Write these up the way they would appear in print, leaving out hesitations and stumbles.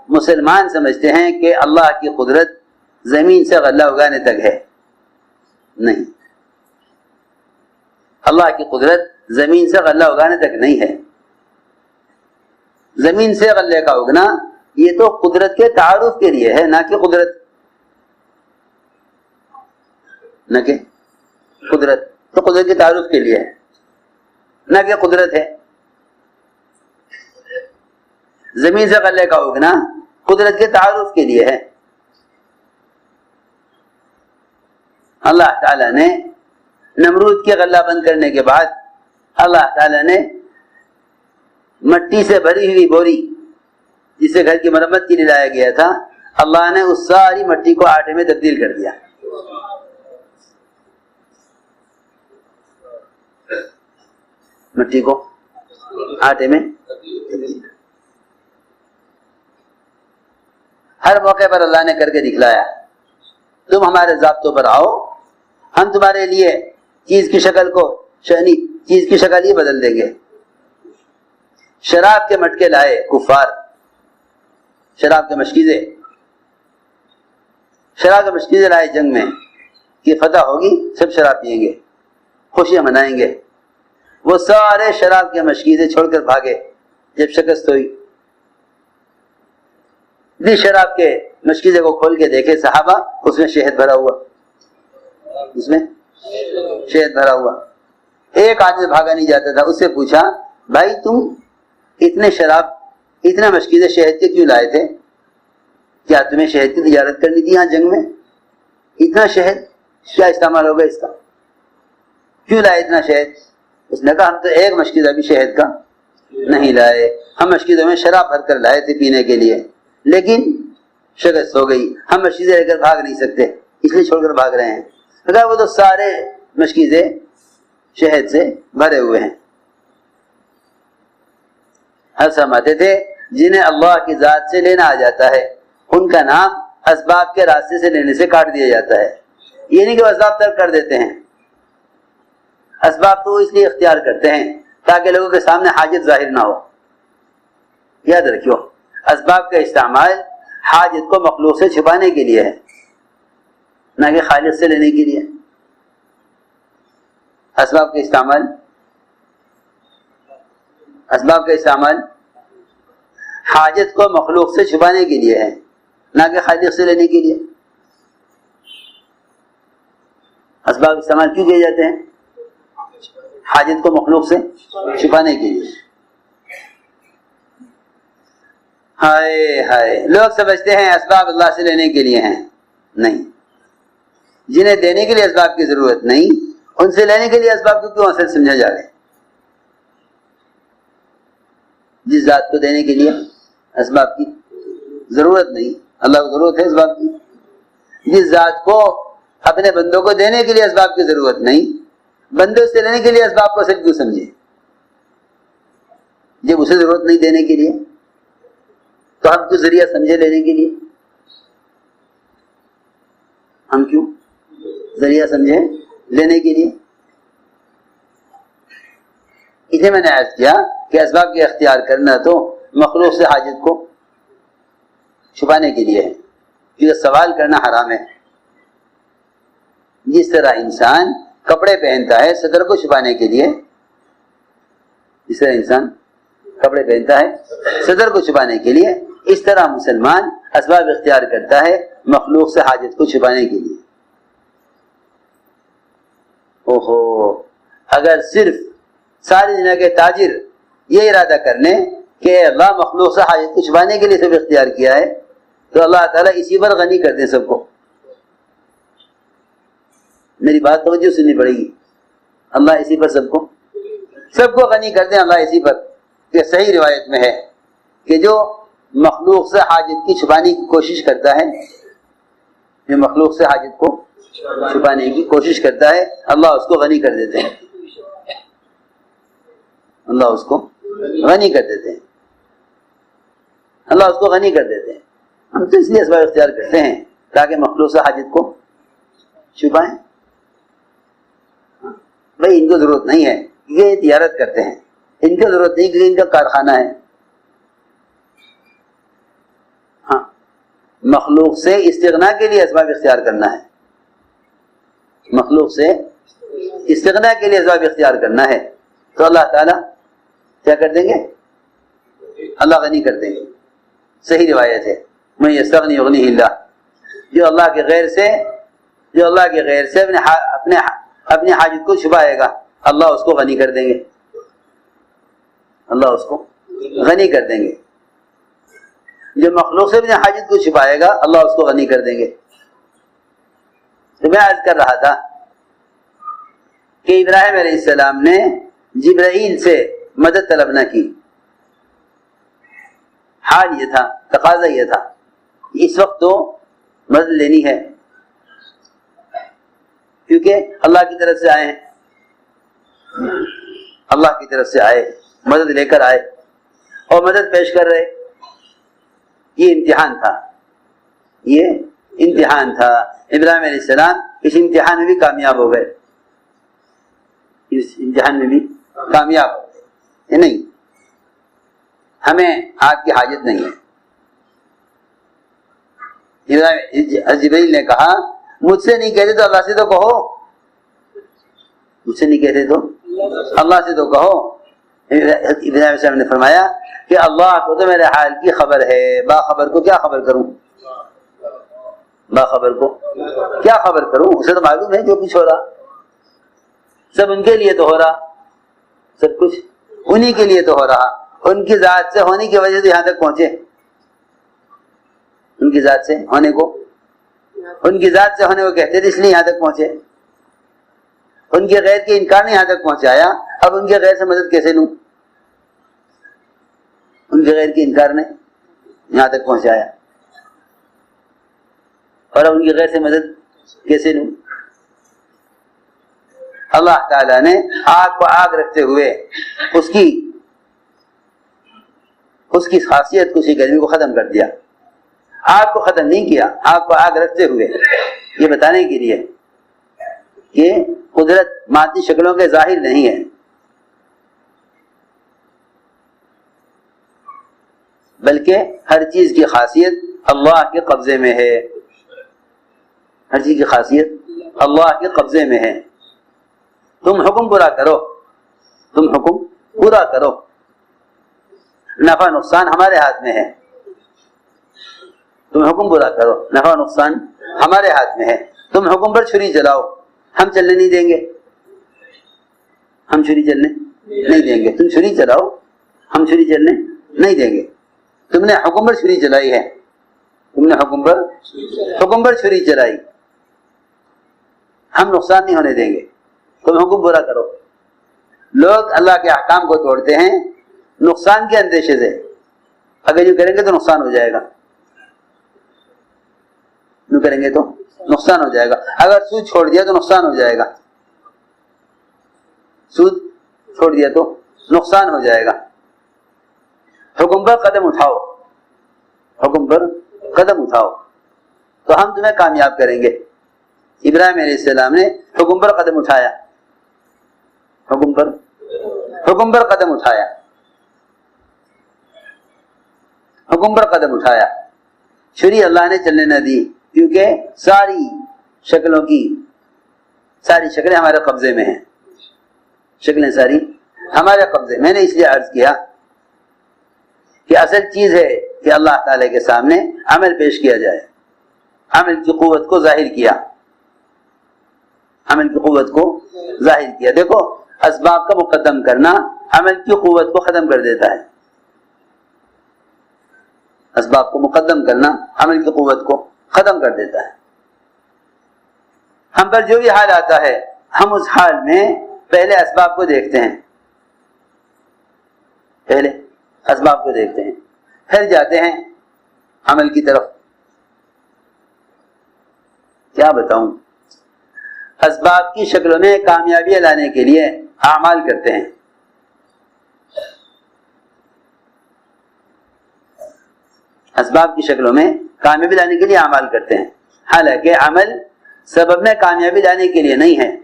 مسلمان سمجھتے ہیں کہ اللہ کی قدرت زمین سے غلہ اگانے تک ہے. نہیں، اللہ کی قدرت زمین سے غلہ اگانے تک نہیں ہے. زمین سے غلے کا اگنا یہ تو قدرت کے تعارف کے لیے ہے، نہ کہ قدرت، نہ کہ قدرت. تو قدرت کے تعارف کے لیے ہے، نہ کہ قدرت ہے. زمین سے غلے کا اگنا قدرت کے تعارف کے لیے ہے. اللہ تعالیٰ نے نمرود کے غلہ بند کرنے کے بعد اللہ تعالیٰ نے مٹی سے بھری ہوئی بوری جسے گھر کی مرمت کے لیے لایا گیا تھا، اللہ نے اس ساری مٹی کو آٹے میں تبدیل کر دیا. مٹی کو آٹے میں ہر موقع پر اللہ نے کر کے دکھلایا. تم ہمارے ضابطوں پر آؤ، ہم تمہارے لیے چیز کی شکل کو شہنی چیز کی شکل ہی بدل دیں گے. شراب کے مٹکے لائے کفار، شراب کے مشکیزیں لائے جنگ میں کہ فتح ہوگی، سب شراب پیئیں گے، خوشیاں منائیں گے. وہ سارے شراب کے مشکیزیں چھوڑ کر بھاگے. جب شکست ہوئی، جس شراب کے مشکیزے کو کھول کے دیکھے صحابہ، اس میں شہد بھرا ہوا. ایک آدمی بھاگا نہیں جاتا تھا. اس سے پوچھا، بھائی تم اتنے مشکیزے شہد کے کیوں لائے تھے؟ کیا تمہیں شہد کی تجارت کرنی تھی یہاں جنگ میں؟ اتنا شہد کیا استعمال ہوگا اس کا؟ کیوں لائے اتنا شہد؟ اس نے کہا، ہم تو ایک مشکیزہ بھی شہد کا نہیں لائے، ہم مشکیزوں میں شراب بھر کر لائے تھے پینے کے لیے، لیکن شکست ہو گئی، ہم مشکیزیں لے کر بھاگ نہیں سکتے، اس لیے چھوڑ کر بھاگ رہے ہیں. کہا وہ تو سارے مشکیزیں شہد سے بھرے ہوئے ہیں. فرماتے تھے جنہیں اللہ کی ذات سے لینا آ جاتا ہے ان کا نام اسباب کے راستے سے لینے سے کاٹ دیا جاتا ہے. یہ نہیں کہ وہ اسباب ترک کر دیتے ہیں، اسباب تو اس لیے اختیار کرتے ہیں تاکہ لوگوں کے سامنے حاجت ظاہر نہ ہو. یاد رکھو، اسباب کا استعمال حاجت کو مخلوق سے چھپانے کے لیے ہے، نہ کہ خالق سے لینے کے لیے. اسباب کا استعمال حاجت کو مخلوق سے چھپانے کے لیے ہے، نہ کہ خالق سے لینے کے لیے. اسباب استعمال کیوں کیے جاتے ہیں؟ حاجت کو مخلوق سے چھپانے کے لیے. ہائے ہائے، لوگ سمجھتے ہیں اسباب اللہ سے لینے کے لیے ہیں. نہیں، جنہیں دینے کے لیے اسباب کی ضرورت نہیں، ان سے لینے کے لیے اسباب کو کیوں اصل سمجھا جا رہا ہے؟ جس ذات کو دینے کے لیے اسباب کی ضرورت نہیں، اللہ کو ضرورت ہے اسباب کی. جس ذات کو اپنے بندوں کو دینے کے لیے اسباب کی ضرورت نہیں، بندوں سے لینے کے لیے اسباب کو اصل کیوں سمجھے؟ جب اسے ضرورت نہیں دینے کے لیے تو ہم کیوں ذریعہ سمجھے لینے کے لیے؟ ہم کیوں ذریعہ سمجھے لینے کے لیے؟ اسے میں نے عرض کیا کہ اسباب کے اختیار کرنا تو مخلوق سے حاجت کو چھپانے کے لیے ہے، کیونکہ سوال کرنا حرام ہے. جس طرح انسان کپڑے پہنتا ہے صدر کو چھپانے کے لیے، جس طرح انسان کپڑے پہنتا ہے صدر کو چھپانے کے لیے، اس طرح مسلمان اسباب اختیار کرتا ہے مخلوق سے حاجت کو چھپانے کے لیے. اوہو، اگر صرف ساری دنیا کے تاجر یہ ارادہ کر لیں کہ اللہ مخلوق سے حاجت کو چھپانے کے لیے سب اختیار کیا ہے تو اللہ تعالیٰ اسی پر غنی کر دیں سب کو. میری بات توجہ سننی پڑے گی. اللہ اسی پر سب کو غنی کر دیں. اللہ اسی پر، یہ صحیح روایت میں ہے کہ جو مخلوق سے حاجت کی چھپانے کی کوشش کرتا ہے، جو مخلوق سے حاجت کو چھپانے کی کوشش کرتا ہے، اللہ اس کو غنی کر دیتے ہیں. اللہ اس کو غنی کر دیتے ہیں. اللہ اس کو غنی کر دیتے ہیں. ہم تو اس لیے اسباب اختیار کرتے ہیں تاکہ مخلوق سے حاجت کو چھپائیں. بھائی ان کو ضرورت نہیں ہے، یہ تجارت کرتے ہیں، ان کو ضرورت نہیں کہ ان کا کارخانہ ہے. مخلوق سے استغنا کے لیے اسباب اختیار کرنا ہے، مخلوق سے استغنا کے لیے اسباب اختیار کرنا ہے، تو اللہ تعالیٰ کیا کر دیں گے؟ اللہ غنی کر دیں گے۔ صحیح روایت ہے، من یستغنی یغنیہ اللہ، جو اللہ کے غیر سے اپنے حاجت کو چھپائے گا اللہ اس کو غنی کر دیں گے، اللہ اس کو غنی کر دیں گے۔ جو مخلوق سے اپنے حاجت کو چھپائے گا اللہ اس کو غنی کر دیں گے۔ تو میں عرض کر رہا تھا کہ ابراہیم علیہ السلام نے جبرائیل سے مدد طلب نہ کی، حال یہ تھا، تقاضا یہ تھا اس وقت تو مدد لینی ہے، کیونکہ اللہ کی طرف سے آئے ہیں، اللہ کی طرف سے آئے، مدد لے کر آئے اور مدد پیش کر رہے۔ یہ امتحان تھا، یہ امتحان تھا۔ ابراہیم علیہ السلام اس امتحان میں بھی کامیاب ہو گئے، اس امتحان میں بھی کامیاب ہو گئے۔ نہیں، ہمیں آپ کی حاجت نہیں ہے۔ جبرائیل نے کہا مجھ سے نہیں کہتے تو اللہ سے تو کہو، مجھ سے نہیں کہتے تو اللہ سے تو کہو۔ ابراہیم علیہ السلام نے فرمایا کہ اللہ کو تو میرے حال کی خبر ہے، باخبر کو کیا خبر کروں، باخبر کو کیا خبر کروں، اسے تو معلوم ہے جو کچھ ہو رہا، سب ان کے لیے تو ہو رہا، سب کچھ انہی کے لیے تو ہو رہا، ان کی ذات سے ہونے کی وجہ سے یہاں تک پہنچے، ان کی ذات سے ہونے کو، ان کی ذات سے ہونے کو کہتے تھے اس لیے یہاں تک پہنچے، ان کے غیر کے انکار نے یہاں تک پہنچایا، اب ان کے غیر سے مدد کیسے لوں، ان کے غیر کے انکار نے یہاں تک پہنچایا اور اب ان کی غیر سے مدد کیسے لوں۔ اللہ تعالیٰ نے آگ کو آگ رکھتے ہوئے اس کی خاصیت کو، اسی گرمی کو ختم کر دیا، آگ کو ختم نہیں کیا، آگ کو آگ رکھتے ہوئے یہ بتانے کے لیے کہ قدرت مادی شکلوں کے ظاہر نہیں ہے، بلکہ ہر چیز کی خاصیت اللہ کے قبضے میں ہے، ہر چیز کی خاصیت اللہ کے قبضے میں ہے۔ تم حکم پورا کرو، تم حکم پورا کرو، نفع نقصان ہمارے ہاتھ میں ہے، تم حکم پورا کرو، نفع نقصان ہمارے ہاتھ میں ہے، تم حکم پر چھری چلاؤ، ہم چلنے نہیں دیں گے، ہم چھری چلنے نہیں دیں گے، تم چھری چلاؤ، ہم چھری چلنے نہیں دیں گے۔ تم نے حکم پر چھری چلائی ہے، تم نے حکم پر چھری چلائی، ہم نقصان نہیں ہونے دیں گے، تم حکم پورا کرو۔ لوگ اللہ کے احکام کو توڑتے ہیں نقصان کے اندیشے سے، اگر یہ کریں گے تو نقصان ہو جائے گا، یہ کریں گے تو نقصان ہو جائے گا، اگر سود چھوڑ دیا تو نقصان ہو جائے گا، سود چھوڑ دیا تو نقصان ہو جائے گا۔ حکم پر قدم اٹھاؤ، حکم پر قدم اٹھاؤ تو ہم تمہیں کامیاب کریں گے۔ ابراہیم علیہ السلام نے حکم پر قدم اٹھایا، حکم پر قدم اٹھایا، حکم پر قدم اٹھایا، چھری اللہ نے چلنے نہ دی، کیونکہ ساری شکلیں ہمارے قبضے میں ہیں، شکلیں ساری ہمارے قبضے۔ میں نے اس لیے عرض کیا کہ اصل چیز ہے کہ اللہ تعالی کے سامنے عمل پیش کیا جائے، عمل کی قوت کو ظاہر کیا، عمل کی قوت کو ظاہر کیا۔ دیکھو اسباب کا مقدم کرنا عمل کی قوت کو ختم کر دیتا ہے، اسباب کو مقدم کرنا عمل کی قوت کو ختم کر دیتا ہے۔ ہم پر جو بھی حال آتا ہے ہم اس حال میں پہلے اسباب کو دیکھتے ہیں، پہلے اسباب کو دیکھتے ہیں، پھر جاتے ہیں عمل کی طرف۔ کیا بتاؤں، اسباب کی شکلوں میں کامیابی لانے کے لیے اعمال کرتے ہیں، اسباب کی شکلوں میں کامیابی لانے کے لیے اعمال کرتے ہیں، حالانکہ عمل سبب میں کامیابی لانے کے لیے نہیں ہے،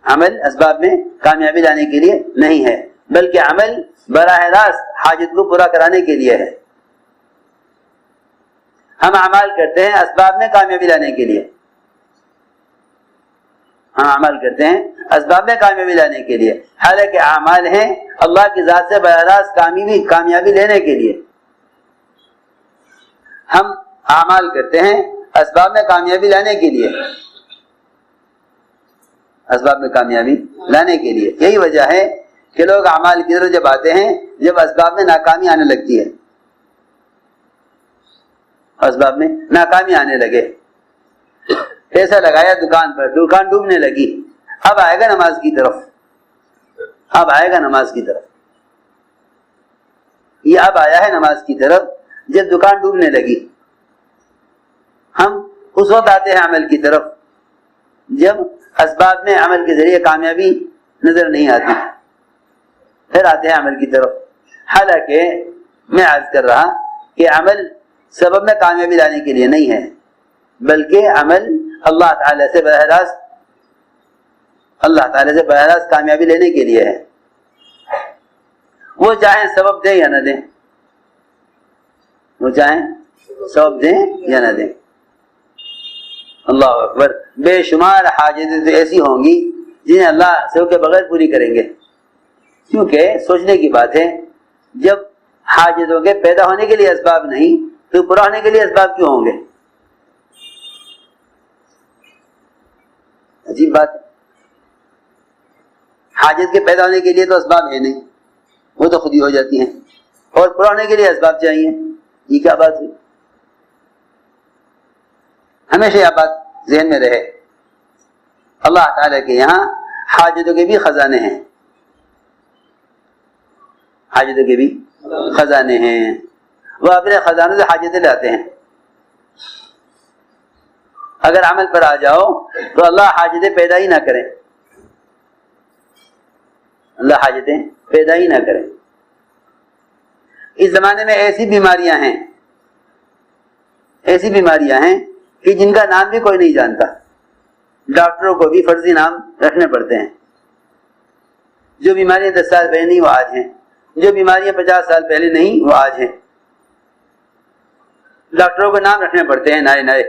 عمل اسباب میں کامیابی لانے کے لیے نہیں ہے، بلکہ عمل براہ راست حاجت کو پورا کرانے کے لیے ہے، ہم اعمال کرتے ہیں اسباب میں کامیابی لانے کے لیے، ہم عمل کرتے ہیں اسباب میں کامیابی لانے کے لیے، حالانکہ اعمال ہیں اللہ کی ذات سے براہ راست کامیابی لینے کے لیے۔ ہم اعمال کرتے ہیں اسباب میں کامیابی لانے کے لیے، اسباب میں کامیابی لانے کے لیے۔ یہی وجہ ہے کہ لوگ اعمال کی طرف جب آتے ہیں جب اسباب میں ناکامی آنے لگتی ہے، اسباب میں ناکامی آنے لگے، پیسہ لگایا دکان پر، دکان ڈوبنے لگی، اب آئے گا نماز کی طرف، اب آئے گا نماز کی طرف، یہ اب آیا ہے نماز کی طرف جب دکان ڈوبنے لگی۔ ہم اس وقت آتے ہیں عمل کی طرف جب اسباب میں عمل کے ذریعے کامیابی نظر نہیں آتی، پھر آتے ہیں عمل کی طرف۔ حالانکہ میں عرض کر رہا کہ عمل سبب میں کامیابی لانے کے لیے نہیں ہے، بلکہ عمل اللہ تعالی سے براہ راست کامیابی لینے کے لیے ہے۔ وہ چاہیں سبب دیں یا نہ دیں، وہ چاہیں سبب دیں یا نہ دیں۔ اللہ اکبر، بے شمار حاجتیں تو ایسی ہوں گی جنہیں اللہ سبب کے بغیر پوری کریں گے، کیونکہ سوچنے کی بات ہے جب حاجتوں کے پیدا ہونے کے لیے اسباب نہیں تو پورا ہونے کے لیے اسباب کیوں ہوں گے؟ عجیب بات ہے، حاجت کے پیدا ہونے کے لیے تو اسباب ہے نہیں، وہ تو خود ہی ہو جاتی ہیں، اور پورا ہونے کے لیے اسباب چاہیے، یہ کیا بات ہے؟ ہمیشہ یہ بات ذہن میں رہے، اللہ تعالیٰ کے یہاں حاجتوں کے بھی خزانے ہیں، حاجتوں کے بھی خزانے ہیں، وہ اپنے خزانوں سے حاجتیں لاتے ہیں۔ اگر عمل پر آ جاؤ تو اللہ حاجتیں پیدا ہی نہ کریں، اللہ حاجتیں پیدا ہی نہ کریں۔ اس زمانے میں ایسی بیماریاں ہیں کہ جن کا نام بھی کوئی نہیں جانتا، ڈاکٹروں کو بھی فرضی نام رکھنے پڑتے ہیں۔ جو بیماریاں 10 سال پہلے نہیں وہ آج ہیں، جو بیماریاں 50 سال پہلے نہیں وہ آج ہیں، ڈاکٹروں کو نام رکھنے پڑتے ہیں نئے۔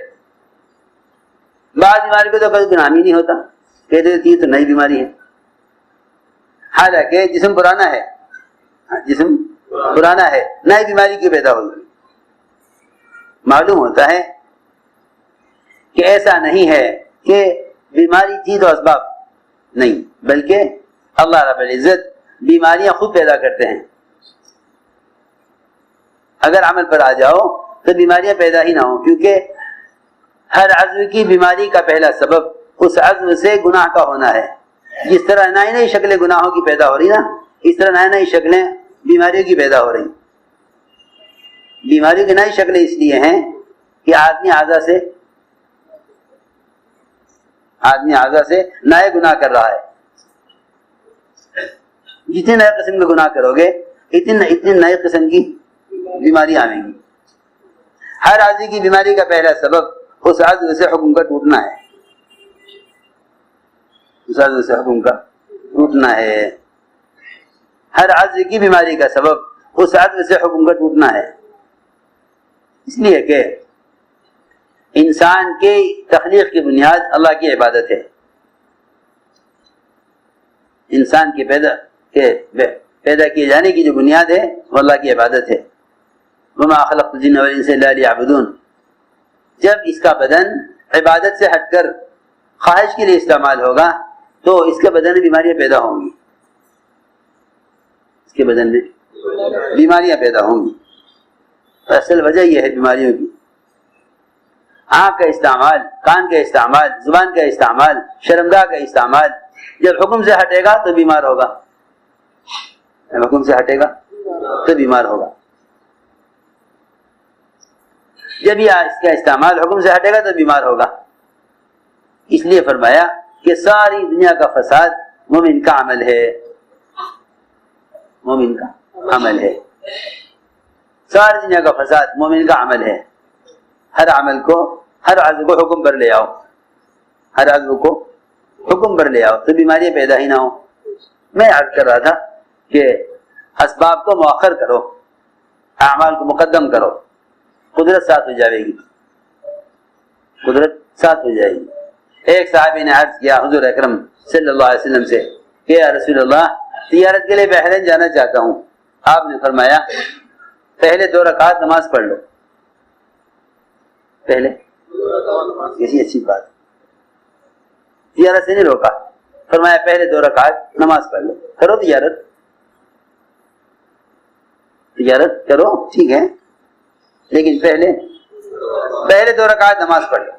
بعض بیماری کو تو کبھی نام ہی نہیں ہوتا، کہتے تھے یہ تو نئی بیماری ہے، حالانکہ جسم پرانا ہے، نئی بیماری کیوں پیدا ہوگی؟ معلوم ہوتا ہے کہ ایسا نہیں ہے کہ بیماری تھی تو اسباب نہیں، بلکہ اللہ رب العزت بیماریاں خود پیدا کرتے ہیں۔ اگر عمل پر آ جاؤ تو بیماریاں پیدا ہی نہ ہوں، کیونکہ ہر عضو کی بیماری کا پہلا سبب اس عضو سے گناہ کا ہونا ہے۔ جس طرح نئی شکلیں گناہوں کی پیدا ہو رہی نا، اس طرح نئی شکلیں بیماریوں کی پیدا ہو رہی۔ بیماریوں کی نئی شکلیں اس لیے ہیں کہ آدمی اعضاء سے نئے گناہ کر رہا ہے۔ جتنے نئے قسم کے گناہ کرو گے اتنی نئے قسم کی بیماریاں آئیں گی۔ ہر عضو کی بیماری کا پہلا سبب اس عضو سے حکم کا ٹوٹنا ہے، اس عضو سے حکم کا ٹوٹنا ہے۔ ہر عضو کی بیماری کا سبب اس عضو سے حکم کا ٹوٹنا ہے، اس لیے کہ انسان کی تخلیق کی بنیاد اللہ کی عبادت ہے۔ انسان کے پیدا کیے جانے کی جو بنیاد ہے وہ اللہ کی عبادت ہے۔ وما خلقت الجن والانس الا ليعبدون۔ جب اس کا بدن عبادت سے ہٹ کر خواہش کے لیے استعمال ہوگا تو اس کے بدن میں بیماریاں پیدا ہوں گی، اس کے بدن میں بیماریاں پیدا ہوں گی۔ تو اصل وجہ یہ ہے بیماریوں کی، آنکھ کا استعمال، کان کا استعمال، زبان کا استعمال، شرمگاہ کا استعمال جب حکم سے ہٹے گا تو بیمار ہوگا، حکم سے ہٹے گا تو بیمار ہوگا۔ جب یہ اس کا استعمال حکم سے ہٹے گا تو بیمار ہوگا۔ اس لیے فرمایا کہ ساری دنیا کا فساد مومن کا عمل ہے، مومن کا عمل ہے۔ ساری دنیا کا فساد مومن کا عمل ہے۔ ہر عمل کو، ہر عضو کو حکم پر لے آؤ، ہر عضو کو حکم پر لے آؤ تو بیماریاں پیدا ہی نہ ہو۔ میں عرض کر رہا تھا کہ اسباب کو مؤخر کرو، اعمال کو مقدم کرو۔ قدرت ساتھ ہو جائے گی، قدرت ساتھ ہو جائے گی۔ ایک صحابی نے عرض کیا حضور اکرم صلی اللہ علیہ وسلم سے کہ یا رسول اللہ تجارت کے لیے بحرین جانا چاہتا ہوں۔ آپ نے فرمایا پہلے 2 رکعت نماز پڑھ لو، پہلے کسی اچھی بات، تجارت سے نہیں روکا، فرمایا پہلے 2 رکعت نماز پڑھ لو، کرو تجارت کرو ٹھیک ہے، لیکن پہلے 2 رکعت نماز پڑھ لو۔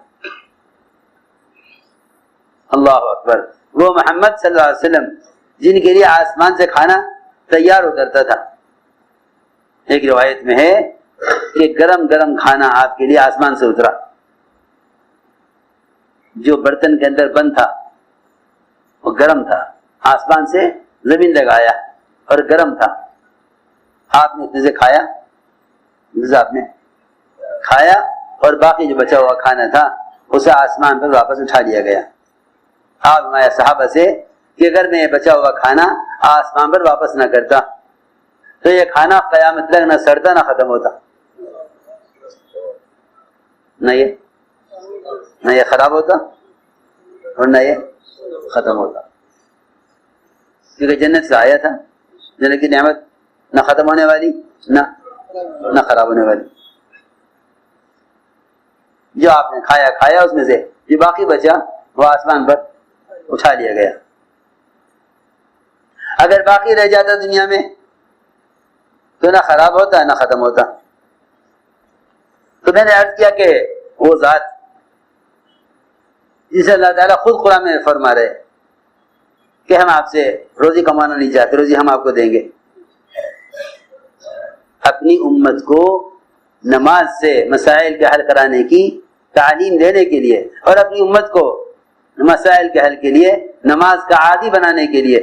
اللہ اکبر، وہ محمد صلی اللہ علیہ وسلم جن کے لیے آسمان سے کھانا تیار اترتا تھا، ایک روایت میں ہے کہ گرم گرم کھانا آپ کے لیے آسمان سے اترا، جو برتن کے اندر بند تھا وہ گرم تھا، آسمان سے زمین لگایا اور گرم تھا، آپ نے اسے کھایا، آپ نے کھایا اور باقی جو بچا ہوا کھانا تھا اسے آسمان پر واپس اٹھا لیا گیا۔ آپ ہمارے صحابہ سے کہ اگر میں یہ بچا ہوا کھانا آسمان پر واپس نہ کرتا تو یہ کھانا قیامت تک نہ سڑتا نہ ختم ہوتا، نہ یہ خراب ہوتا اور نہ یہ ختم ہوتا، کیونکہ جنت سے آیا تھا، جنت کی نعمت نہ ختم ہونے والی نہ خراب ہونے والی۔ جو آپ نے کھایا اس میں سے جو باقی بچا وہ آسمان پر اٹھا لیا گیا۔ اگر باقی رہ جاتا دنیا میں تو نہ خراب ہوتا نہ ختم ہوتا۔ تو میں نے عرض کیا کہ وہ ذات جسے اللہ تعالیٰ خود قرآن میں فرما رہے کہ ہم آپ سے روزی کمانا نہیں چاہتے، روزی ہم آپ کو دیں گے، اپنی امت کو نماز سے مسائل کے حل کرانے کی تعلیم دینے کے لیے اور اپنی امت کو مسائل کے حل کے لیے نماز کا عادی بنانے کے لیے